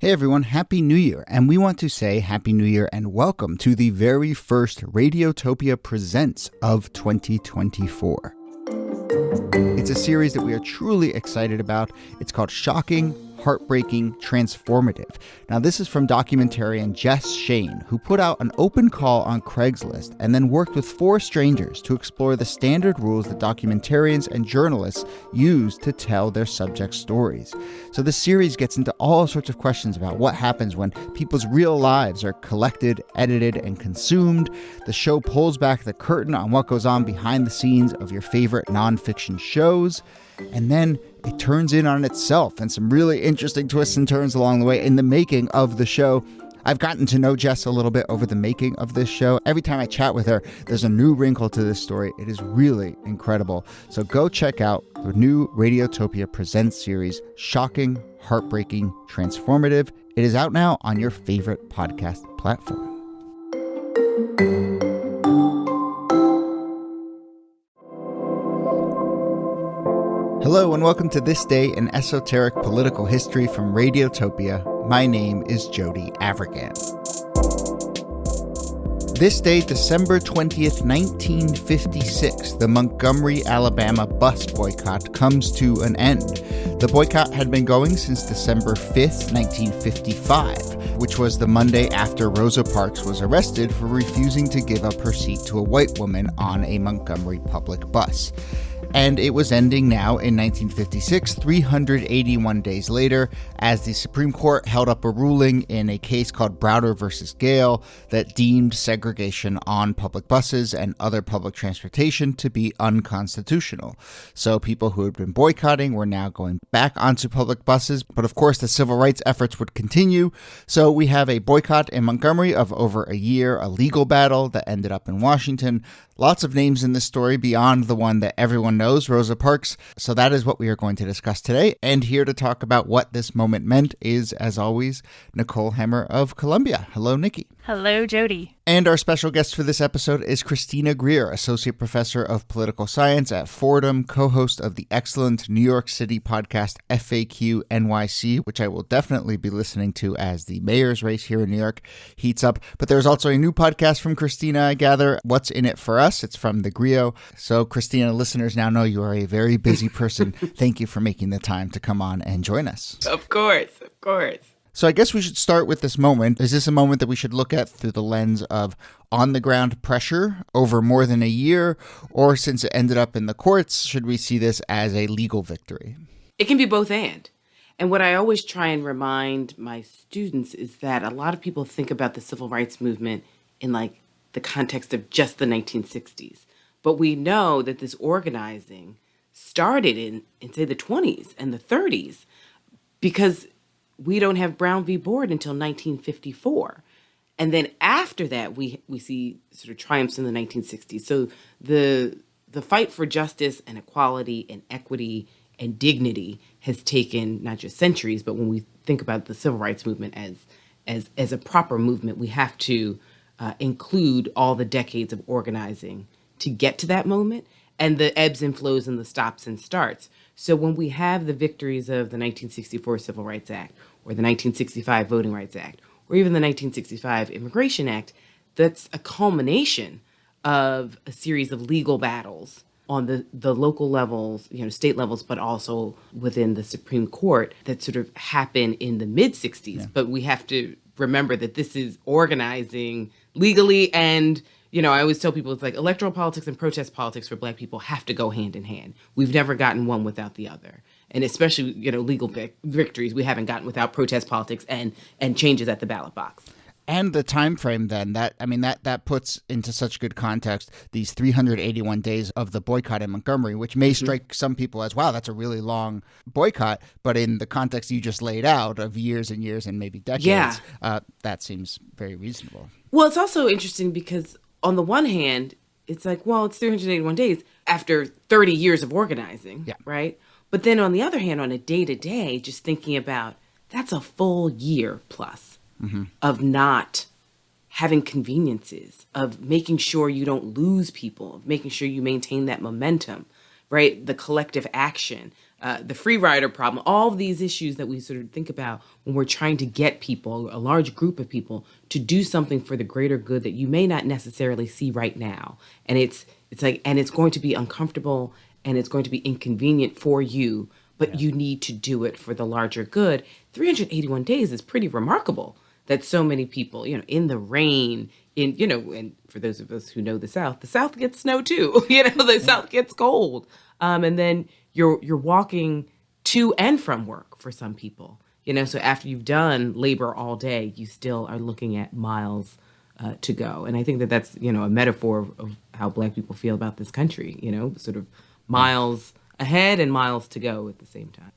Hey everyone, Happy New Year, and we want to say Happy New Year and welcome to the very first Radiotopia Presents of 2024. It's a series that we are truly excited about. It's called Shocking, Heartbreaking, Transformative. Now, this is from documentarian Jess Shane, who put out an open call on Craigslist and then worked with 4 strangers to explore the standard rules that documentarians and journalists use to tell their subject stories. So the series gets into all sorts of questions about what happens when people's real lives are collected, edited, and consumed. The show pulls back the curtain on what goes on behind the scenes of your favorite nonfiction shows. And then it turns in on itself and some really interesting twists and turns along the way in the making of the show. I've gotten to know Jess a little bit over the making of this show. Every time I chat with her, there's a new wrinkle to this story. It is really incredible. So go check out the new Radiotopia Presents series, Shocking, Heartbreaking, Transformative. It is out now on your favorite podcast platform. Hello and welcome to This Day in Esoteric Political History from Radiotopia. My name is Jody Avirgan. This day, December 20th, 1956, the Montgomery, Alabama bus boycott comes to an end. The boycott had been going since December 5th, 1955, which was the Monday after Rosa Parks was arrested for refusing to give up her seat to a white woman on a Montgomery public bus. And it was ending now in 1956, 381 days later, as the Supreme Court held up a ruling in a case called Browder versus Gale that deemed segregation on public buses and other public transportation to be unconstitutional. So people who had been boycotting were now going back onto public buses, but of course the civil rights efforts would continue. So we have a boycott in Montgomery of over a year, a legal battle that ended up in Washington. Lots of names in this story beyond the one that everyone knows, Rosa Parks. So that is what we are going to discuss today. And here to talk about what this moment meant is, as always, Nicole Hammer of Columbia. Hello, Niki. Hello, Jody. And our special guest for this episode is Christina Greer, Associate Professor of Political Science at Fordham, co-host of the excellent New York City podcast FAQNYC, which I will definitely be listening to as the mayor's race here in New York heats up. But there's also a new podcast from Christina, I gather, What's in It for Us? It's from the Griot. So, Christina, listeners now know you are a very busy person. Thank you for making the time to come on and join us. Of course. So I guess we should start with this moment. Is this a moment that we should look at through the lens of on-the-ground pressure over more than a year? Or since it ended up in the courts, should we see this as a legal victory? It can be both and. And what I always try and remind my students is that a lot of people think about the civil rights movement in like the context of just the 1960s. But we know that this organizing started in say, the 20s and the 30s because we don't have Brown v. Board until 1954. And then after that, we see sort of triumphs in the 1960s. So the fight for justice and equality and equity and dignity has taken not just centuries, but when we think about the civil rights movement as a proper movement, we have to include all the decades of organizing to get to that moment and the ebbs and flows and the stops and starts. So when we have the victories of the 1964 Civil Rights Act or the 1965 Voting Rights Act or even the 1965 Immigration Act, that's a culmination of a series of legal battles on the local levels, state levels, but also within the Supreme Court that sort of happened in the mid-60s. Yeah. But we have to remember that this is organizing legally and I always tell people it's like electoral politics and protest politics for Black people have to go hand in hand. We've never gotten one without the other. And especially, legal victories we haven't gotten without protest politics and changes at the ballot box. And the time frame then, that puts into such good context these 381 days of the boycott in Montgomery, which may strike some people as, wow, that's a really long boycott. But in the context you just laid out of years and years and maybe decades, that seems very reasonable. Well, it's also interesting because on the one hand, it's like, well, it's 381 days after 30 years of organizing, right? But then on the other hand, on a day-to-day, just thinking about that's a full year plus of not having conveniences, of making sure you don't lose people, of making sure you maintain that momentum, right? The collective action, the free rider problem, all of these issues that we sort of think about when we're trying to get people, a large group of people, to do something for the greater good that you may not necessarily see right now. And it's going to be uncomfortable and it's going to be inconvenient for you, but you need to do it for the larger good. 381 days is pretty remarkable that so many people, in the rain, and for those of us who know the South gets snow too. The South gets cold. And then you're walking to and from work for some people. So after you've done labor all day, you still are looking at miles to go. And I think that that's, a metaphor of how Black people feel about this country, sort of miles ahead and miles to go at the same time.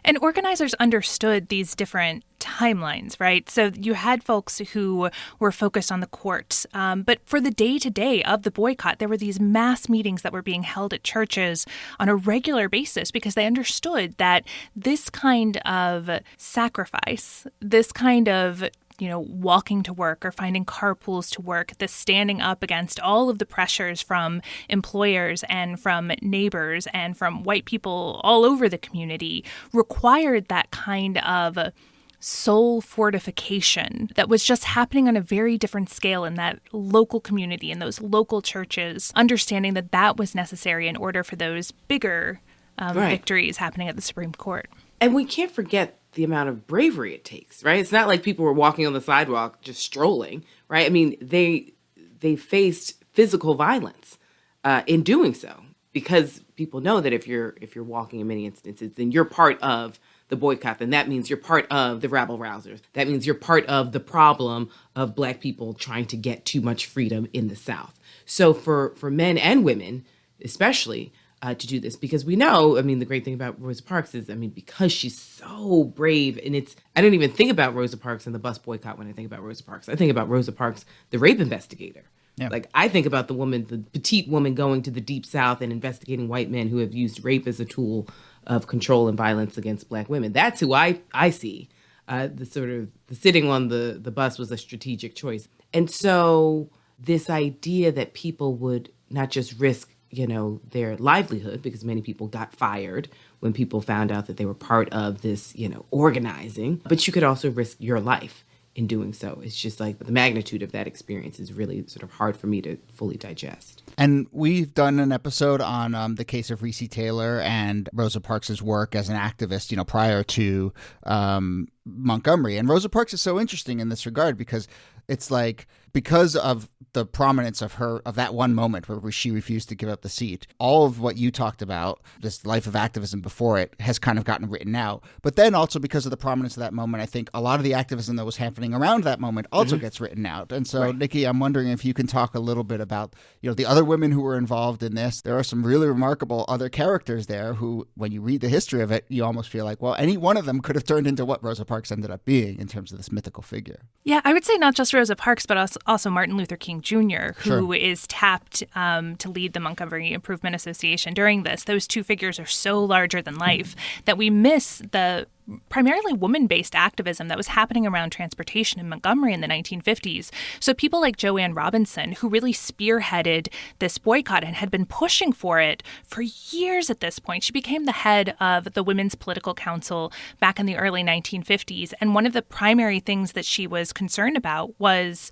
And organizers understood these different timelines, right? So you had folks who were focused on the courts. But for the day-to-day of the boycott, there were these mass meetings that were being held at churches on a regular basis because they understood that this kind of sacrifice, this kind of walking to work or finding carpools to work, the standing up against all of the pressures from employers and from neighbors and from white people all over the community required that kind of soul fortification that was just happening on a very different scale in that local community, in those local churches, understanding that that was necessary in order for those bigger victories happening at the Supreme Court. And we can't forget the amount of bravery it takes, right? It's not like people were walking on the sidewalk just strolling, right? I mean, they faced physical violence in doing so, because people know that if you're walking in many instances, then you're part of the boycott. Then that means you're part of the rabble rousers. That means you're part of the problem of Black people trying to get too much freedom in the South. So for men and women, especially, to do this, because we know, the great thing about Rosa Parks is, because she's so brave, and I don't even think about Rosa Parks and the bus boycott when I think about Rosa Parks. I think about Rosa Parks, the rape investigator. Yeah. Like, I think about the petite woman going to the Deep South and investigating white men who have used rape as a tool of control and violence against Black women. That's who I see. The sitting on the bus was a strategic choice. And so this idea that people would not just risk their livelihood, because many people got fired when people found out that they were part of this, organizing, but you could also risk your life in doing so. It's just like the magnitude of that experience is really sort of hard for me to fully digest. And we've done an episode on the case of Recy Taylor and Rosa Parks' work as an activist, prior to Montgomery. And Rosa Parks is so interesting in this regard because it's like, because of the prominence of that one moment where she refused to give up the seat, all of what you talked about, this life of activism before it, has kind of gotten written out. But then also because of the prominence of that moment, I think a lot of the activism that was happening around that moment also gets written out. And so, Niki, I'm wondering if you can talk a little bit about, the other women who were involved in this. There are some really remarkable other characters there who, when you read the history of it, you almost feel like, well, any one of them could have turned into what Rosa Parks ended up being in terms of this mythical figure. Yeah, I would say not just Rosa Parks, but also Martin Luther King Jr., who is tapped to lead the Montgomery Improvement Association during this. Those two figures are so larger than life that we miss the primarily woman-based activism that was happening around transportation in Montgomery in the 1950s. So people like Joanne Robinson, who really spearheaded this boycott and had been pushing for it for years at this point. She became the head of the Women's Political Council back in the early 1950s. And one of the primary things that she was concerned about was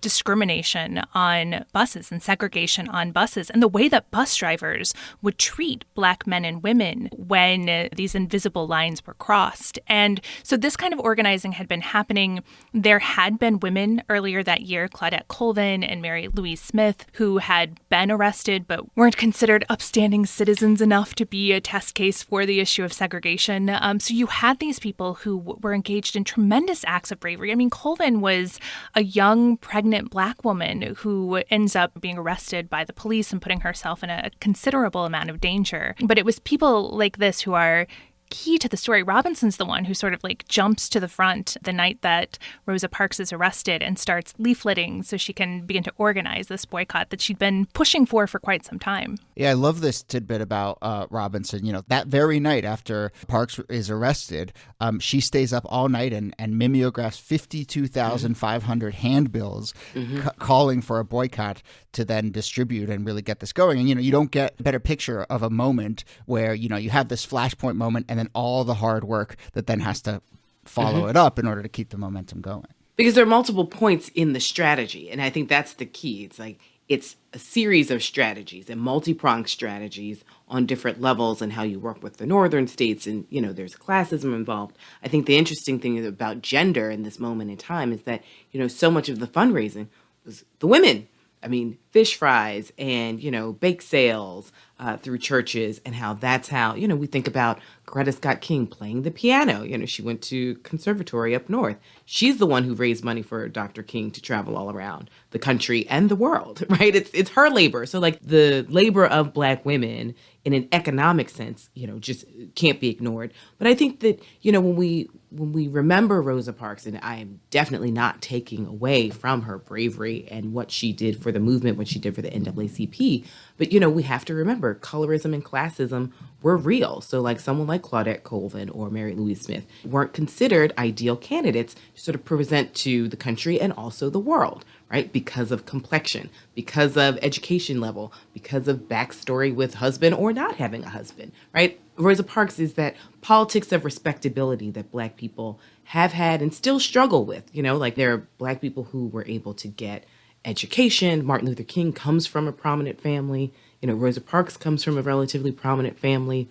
discrimination on buses and segregation on buses, and the way that bus drivers would treat Black men and women when these invisible lines were crossed. And so this kind of organizing had been happening. There had been women earlier that year, Claudette Colvin and Mary Louise Smith, who had been arrested but weren't considered upstanding citizens enough to be a test case for the issue of segregation. So you had these people who were engaged in tremendous acts of bravery. Colvin was a young, pregnant Black woman who ends up being arrested by the police and putting herself in a considerable amount of danger. But it was people like this who are key to the story. Robinson's the one who sort of like jumps to the front the night that Rosa Parks is arrested and starts leafleting so she can begin to organize this boycott that she'd been pushing for quite some time. Yeah, I love this tidbit about Robinson. You know, that very night after Parks is arrested, she stays up all night and mimeographs 52,500 handbills calling for a boycott to then distribute and really get this going. And, you know, you don't get a better picture of a moment where, you know, you have this flashpoint moment and then all the hard work that then has to follow it up in order to keep the momentum going. Because there are multiple points in the strategy. And I think that's the key. It's like, it's a series of strategies and multi-pronged strategies on different levels and how you work with the northern states. And, you know, there's classism involved. I think the interesting thing about gender in this moment in time is that, you know, so much of the fundraising was the women. I mean, fish fries and, you know, bake sales through churches, and how that's how, you know, we think about Coretta Scott King playing the piano. You know, she went to conservatory up north. She's the one who raised money for Dr. King to travel all around the country and the world, right? It's her labor. So like the labor of Black women in an economic sense, you know, just can't be ignored. But I think that, you know, when we remember Rosa Parks, and I am definitely not taking away from her bravery and what she did for the movement, what she did for the NAACP, but, you know, we have to remember colorism and classism were real. So like someone like Claudette Colvin or Mary Louise Smith weren't considered ideal candidates to sort of present to the country and also the world, right? Because of complexion, because of education level, because of backstory with husband or not having a husband, right? Rosa Parks is that politics of respectability that Black people have had and still struggle with. You know, like there are Black people who were able to get education. Martin Luther King comes from a prominent family. You know, Rosa Parks comes from a relatively prominent family.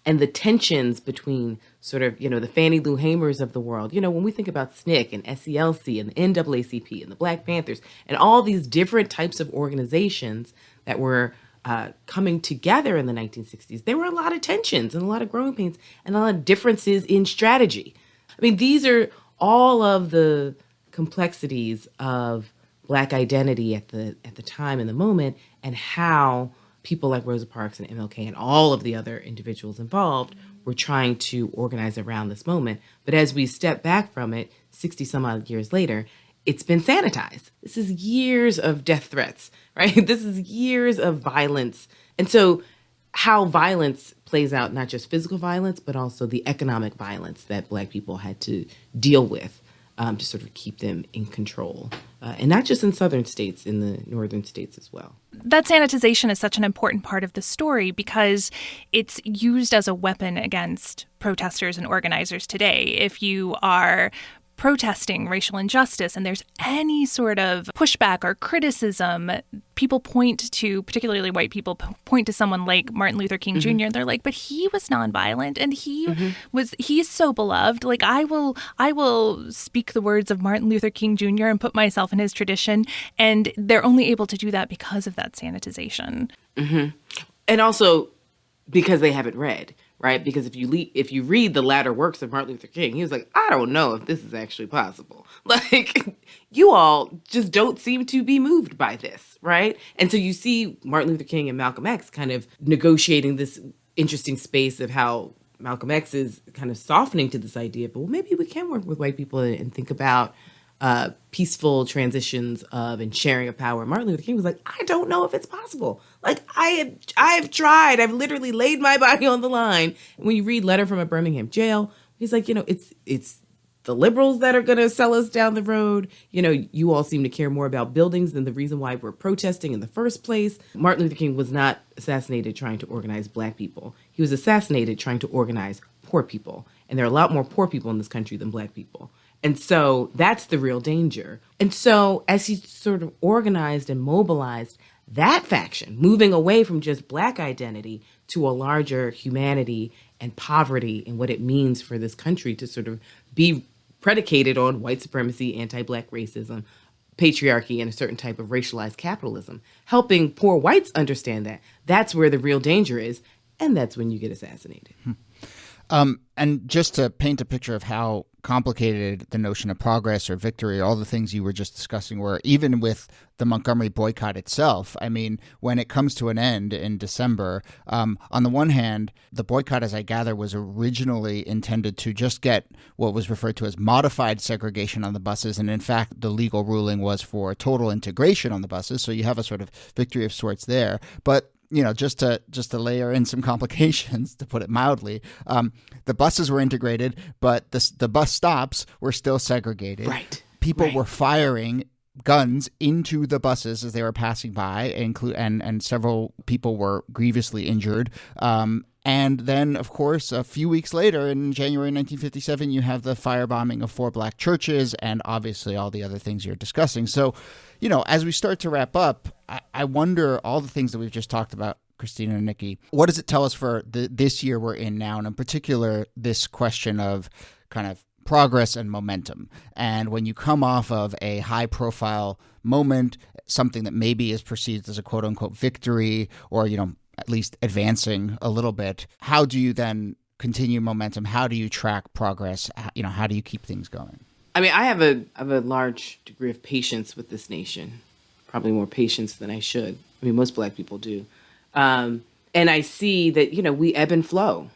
And the tensions between sort of, you know, the Fannie Lou Hamers of the world, you know, when we think about SNCC and SCLC and the NAACP and the Black Panthers and all these different types of organizations that were coming together in the 1960s, there were a lot of tensions and a lot of growing pains and a lot of differences in strategy. I mean, these are all of the complexities of Black identity at the time and the moment, and how people like Rosa Parks and MLK and all of the other individuals involved were trying to organize around this moment. But as we step back from it, 60 some odd years later, it's been sanitized. This is years of death threats, right? This is years of violence. And so how violence plays out, not just physical violence, but also the economic violence that Black people had to deal with to sort of keep them in control. And not just in southern states, in the northern states as well. That sanitization is such an important part of the story because it's used as a weapon against protesters and organizers today. If you are protesting racial injustice and there's any sort of pushback or criticism, people point to, particularly white people, point to someone like Martin Luther King Jr. and they're like, but he was nonviolent and he's so beloved. Like I will speak the words of Martin Luther King Jr. and put myself in his tradition. And they're only able to do that because of that sanitization. And also because they haven't read. Right? Because if you read the latter works of Martin Luther King, he was like, I don't know if this is actually possible. Like, you all just don't seem to be moved by this, right? And so you see Martin Luther King and Malcolm X kind of negotiating this interesting space of how Malcolm X is kind of softening to this idea, but well, maybe we can work with white people and think about peaceful transitions of and sharing of power. Martin Luther King was like, I don't know if it's possible. Like I've tried. I've literally laid my body on the line. And when you read Letter from a Birmingham Jail, he's like, you know, it's the liberals that are going to sell us down the road. You know, you all seem to care more about buildings than the reason why we're protesting in the first place. Martin Luther King was not assassinated trying to organize Black people. He was assassinated trying to organize poor people. And there are a lot more poor people in this country than Black people. And so that's the real danger. And so as he sort of organized and mobilized that faction, moving away from just Black identity to a larger humanity and poverty and what it means for this country to sort of be predicated on white supremacy, anti-Black racism, patriarchy, and a certain type of racialized capitalism, helping poor whites understand that that's where the real danger is. And that's when you get assassinated. And just to paint a picture of how complicated the notion of progress or victory, all the things you were just discussing were, even with the Montgomery boycott itself. I mean, when it comes to an end in December, on the one hand, the boycott, as I gather, was originally intended to just get what was referred to as modified segregation on the buses. And in fact, the legal ruling was for total integration on the buses. So you have a sort of victory of sorts there. But just to layer in some complications, to put it mildly, the buses were integrated, but the bus stops were still segregated. Right. People were firing guns into the buses as they were passing by, and several people were grievously injured. And then, of course, a few weeks later, in January 1957, you have the firebombing of 4 black churches and obviously all the other things you're discussing. So, as we start to wrap up, I wonder, all the things that we've just talked about, Christina and Niki, what does it tell us for this year we're in now, and in particular, this question of kind of progress and momentum? And when you come off of a high-profile moment, something that maybe is perceived as a quote-unquote victory, or, at least advancing a little bit, how do you then continue momentum? How do you track progress? How do you keep things going? I mean, I have a large degree of patience with this nation, probably more patience than I should. I mean, most Black people do. And I see that, we ebb and flow.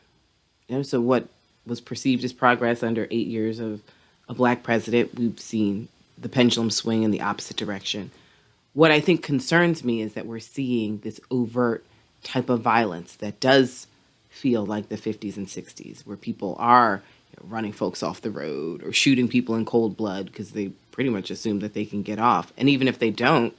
So what was perceived as progress under 8 years of a Black president, we've seen the pendulum swing in the opposite direction. What I think concerns me is that we're seeing this overt type of violence that does feel like the 50s and 60s, where people are running folks off the road or shooting people in cold blood because they pretty much assume that they can get off. And even if they don't,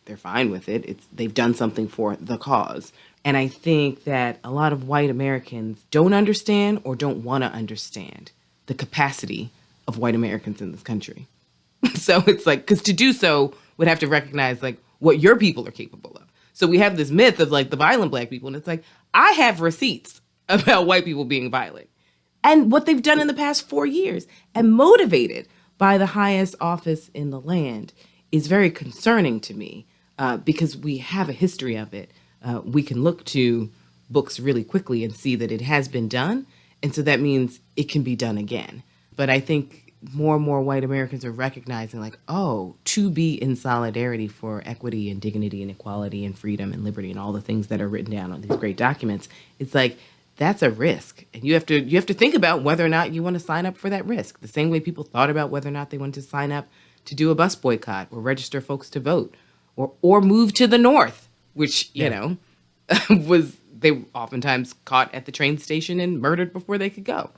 they're fine with it. They've done something for the cause. And I think that a lot of white Americans don't understand or don't want to understand the capacity of white Americans in this country. So it's like, because to do so would have to recognize like what your people are capable of. So we have this myth of like the violent Black people. And it's like, I have receipts about white people being violent and what they've done in the past 4 years, and motivated by the highest office in the land is very concerning to me, because we have a history of it. We can look to books really quickly and see that it has been done. And so that means it can be done again. But I think more and more white Americans are recognizing like, to be in solidarity for equity and dignity and equality and freedom and liberty and all the things that are written down on these great documents, it's like, that's a risk. And you have to think about whether or not you want to sign up for that risk. The same way people thought about whether or not they wanted to sign up to do a bus boycott or register folks to vote or move to the North, which, was they oftentimes caught at the train station and murdered before they could go.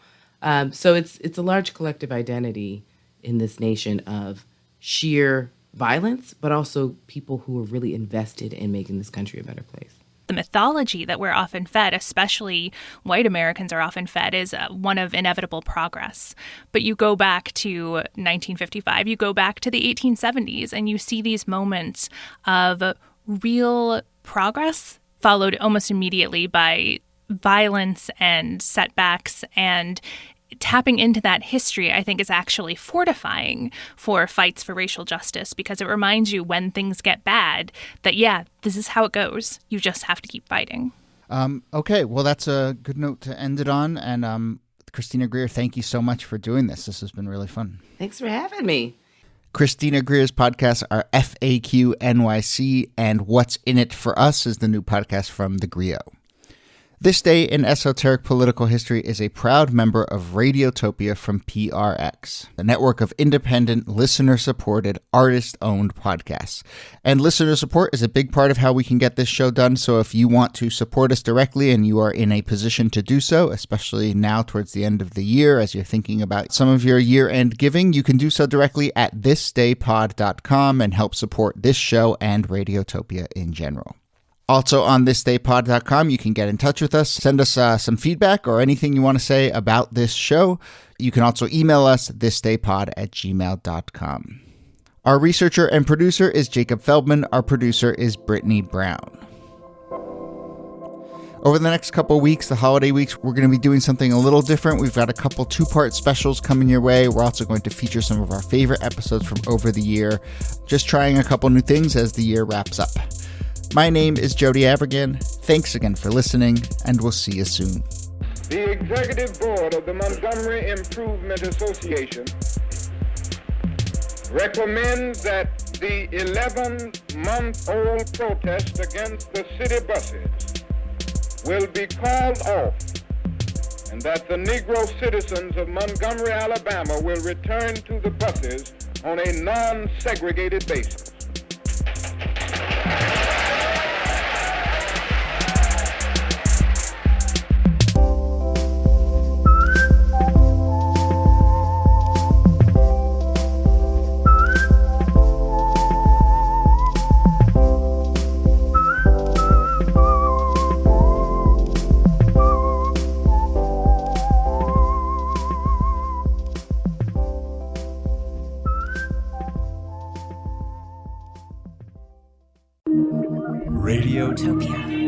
So it's a large collective identity in this nation of sheer violence, but also people who are really invested in making this country a better place. The mythology that we're often fed, especially white Americans are often fed, is one of inevitable progress. But you go back to 1955, you go back to the 1870s, and you see these moments of real progress followed almost immediately by violence and setbacks. And tapping into that history, I think, is actually fortifying for fights for racial justice, because it reminds you when things get bad that, this is how it goes. You just have to keep fighting. Okay, well, that's a good note to end it on. And Christina Greer, thank you so much for doing this. This has been really fun. Thanks for having me. Christina Greer's podcasts are FAQNYC, and What's in It for Us is the new podcast from the Griot. This Day in Esoteric Political History is a proud member of Radiotopia from PRX, a network of independent, listener-supported, artist-owned podcasts. And listener support is a big part of how we can get this show done, so if you want to support us directly and you are in a position to do so, especially now towards the end of the year as you're thinking about some of your year-end giving, you can do so directly at thisdaypod.com and help support this show and Radiotopia in general. Also on thisdaypod.com, you can get in touch with us, send us some feedback or anything you want to say about this show. You can also email us, thisdaypod@gmail.com. Our researcher and producer is Jacob Feldman. Our producer is Brittany Brown. Over the next couple of weeks, the holiday weeks, we're going to be doing something a little different. We've got a couple two-part specials coming your way. We're also going to feature some of our favorite episodes from over the year. Just trying a couple new things as the year wraps up. My name is Jody Abergan. Thanks again for listening, and we'll see you soon. The executive board of the Montgomery Improvement Association recommends that the 11-month-old protest against the city buses will be called off, and that the Negro citizens of Montgomery, Alabama will return to the buses on a non-segregated basis. Radiotopia.